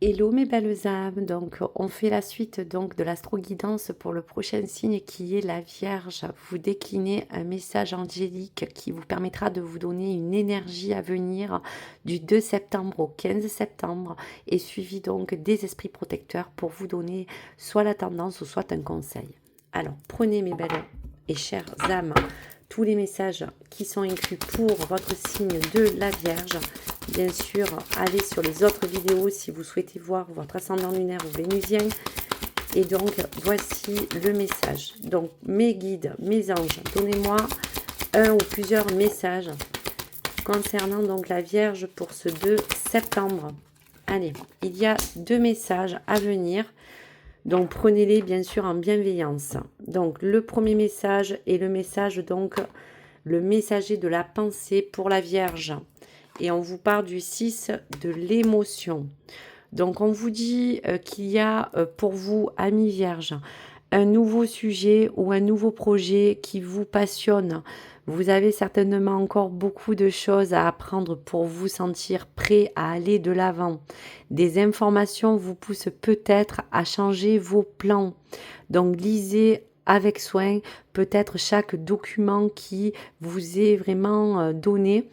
Hello mes belles âmes, donc on fait la suite donc de l'astro-guidance pour le prochain signe qui est la Vierge. Vous déclinez un message angélique qui vous permettra de vous donner une énergie à venir du 2 septembre au 15 septembre et suivi donc des esprits protecteurs pour vous donner soit la tendance ou soit un conseil. Alors prenez mes belles et chères âmes tous les messages qui sont inclus pour votre signe de la Vierge. Bien sûr, allez sur les autres vidéos si vous souhaitez voir votre ascendant lunaire ou vénusien. Et donc, voici le message. Donc, mes guides, mes anges, donnez-moi un ou plusieurs messages concernant donc la Vierge pour ce 2 septembre. Allez, il y a 2 messages à venir. Donc, prenez-les bien sûr en bienveillance. Donc, le premier message est le message, donc, le messager de la pensée pour la Vierge. Et on vous parle du 6 de l'émotion. Donc, on vous dit qu'il y a pour vous, amis vierges, un nouveau sujet ou un nouveau projet qui vous passionne. Vous avez certainement encore beaucoup de choses à apprendre pour vous sentir prêt à aller de l'avant. Des informations vous poussent peut-être à changer vos plans. Donc, lisez avec soin peut-être chaque document qui vous est vraiment donné.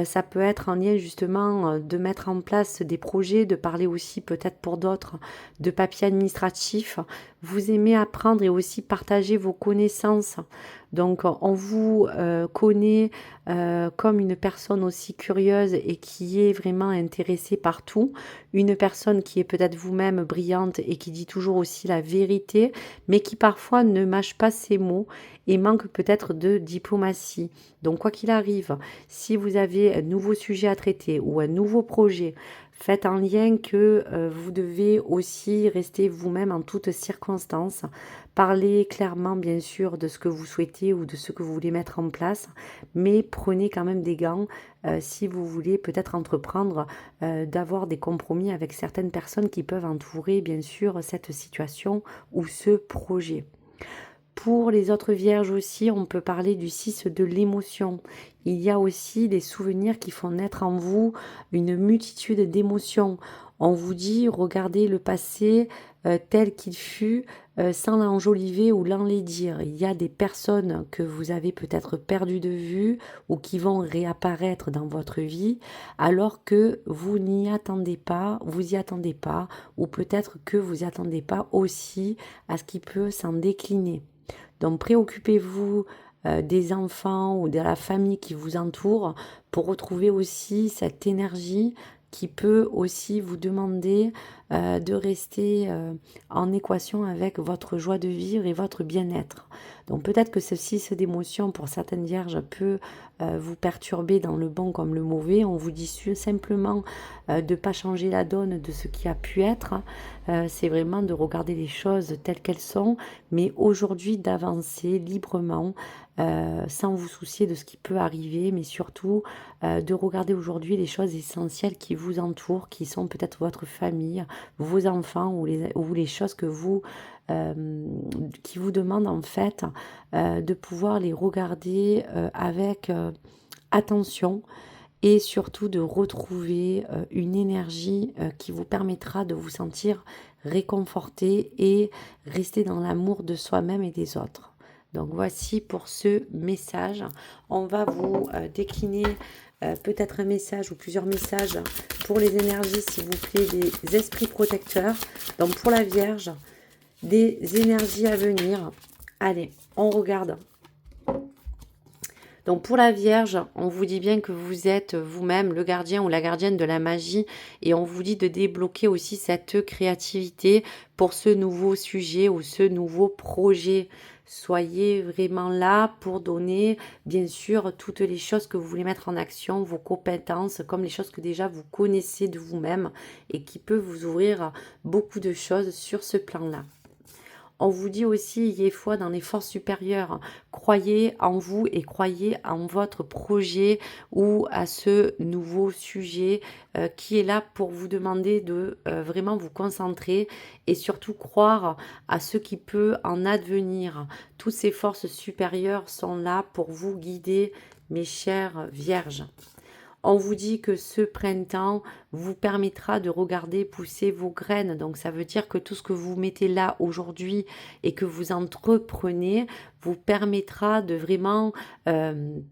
Ça peut être en lien justement de mettre en place des projets, de parler aussi peut-être pour d'autres de papiers administratifs. Vous aimez apprendre et aussi partager vos connaissances. Donc on vous connaît comme une personne aussi curieuse et qui est vraiment intéressée par tout. Une personne qui est peut-être vous-même brillante et qui dit toujours aussi la vérité, mais qui parfois ne mâche pas ses mots et manque peut-être de diplomatie. Donc quoi qu'il arrive, si vous avez un nouveau sujet à traiter ou un nouveau projet, faites en lien que vous devez aussi rester vous-même en toutes circonstances. Parlez clairement bien sûr de ce que vous souhaitez ou de ce que vous voulez mettre en place, mais prenez quand même des gants si vous voulez peut-être entreprendre d'avoir des compromis avec certaines personnes qui peuvent entourer bien sûr cette situation ou ce projet. Pour les autres vierges aussi, on peut parler du 6 de l'émotion. Il y a aussi des souvenirs qui font naître en vous une multitude d'émotions. On vous dit, regardez le passé tel qu'il fut, sans l'enjoliver ou l'enlaidir. Il y a des personnes que vous avez peut-être perdues de vue ou qui vont réapparaître dans votre vie, alors que vous n'y attendez pas, vous y attendez pas, ou peut-être que vous y attendez pas aussi à ce qui peut s'en décliner. Donc préoccupez-vous des enfants ou de la famille qui vous entoure pour retrouver aussi cette énergie qui peut aussi vous demander de rester en équation avec votre joie de vivre et votre bien-être. Donc peut-être que ce 6 d'émotion pour certaines vierges peut vous perturber dans le bon comme le mauvais. On vous dit simplement de ne pas changer la donne de ce qui a pu être. C'est vraiment de regarder les choses telles qu'elles sont, mais aujourd'hui d'avancer librement sans vous soucier de ce qui peut arriver, mais surtout de regarder aujourd'hui les choses essentielles qui vous entourent, qui sont peut-être votre famille, vos enfants ou les choses que vous qui vous demandent en fait de pouvoir les regarder avec attention et surtout de retrouver une énergie qui vous permettra de vous sentir réconforté et rester dans l'amour de soi-même et des autres. Donc voici pour ce message. On va vous décliner peut-être un message ou plusieurs messages pour les énergies, s'il vous plaît, des esprits protecteurs. Donc pour la Vierge, des énergies à venir. Allez, on regarde. Donc pour la Vierge, on vous dit bien que vous êtes vous-même le gardien ou la gardienne de la magie et on vous dit de débloquer aussi cette créativité pour ce nouveau sujet ou ce nouveau projet. Soyez vraiment là pour donner bien sûr toutes les choses que vous voulez mettre en action, vos compétences, comme les choses que déjà vous connaissez de vous-même et qui peuvent vous ouvrir beaucoup de choses sur ce plan-là. On vous dit aussi, ayez foi dans les forces supérieures. Croyez en vous et croyez en votre projet ou à ce nouveau sujet qui est là pour vous demander de vraiment vous concentrer et surtout croire à ce qui peut en advenir. Toutes ces forces supérieures sont là pour vous guider, mes chères vierges. On vous dit que ce printemps vous permettra de regarder pousser vos graines. Donc ça veut dire que tout ce que vous mettez là aujourd'hui et que vous entreprenez vous permettra de vraiment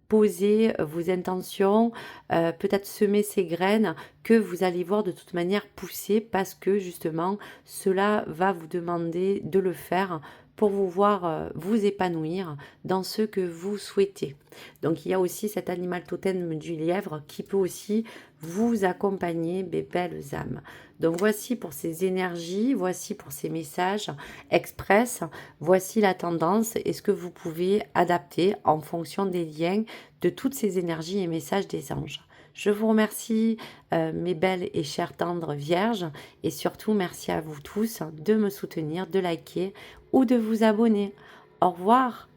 poser vos intentions, peut-être semer ces graines que vous allez voir de toute manière pousser parce que justement cela va vous demander de le faire pour vous voir vous épanouir dans ce que vous souhaitez. Donc il y a aussi cet animal totem du lièvre qui peut aussi vous accompagner, mes belles âmes. Donc voici pour ces énergies, voici pour ces messages express, voici la tendance et ce que vous pouvez adapter en fonction des liens de toutes ces énergies et messages des anges. Je vous remercie, mes belles et chères tendres vierges, et surtout merci à vous tous de me soutenir, de liker ou de vous abonner. Au revoir.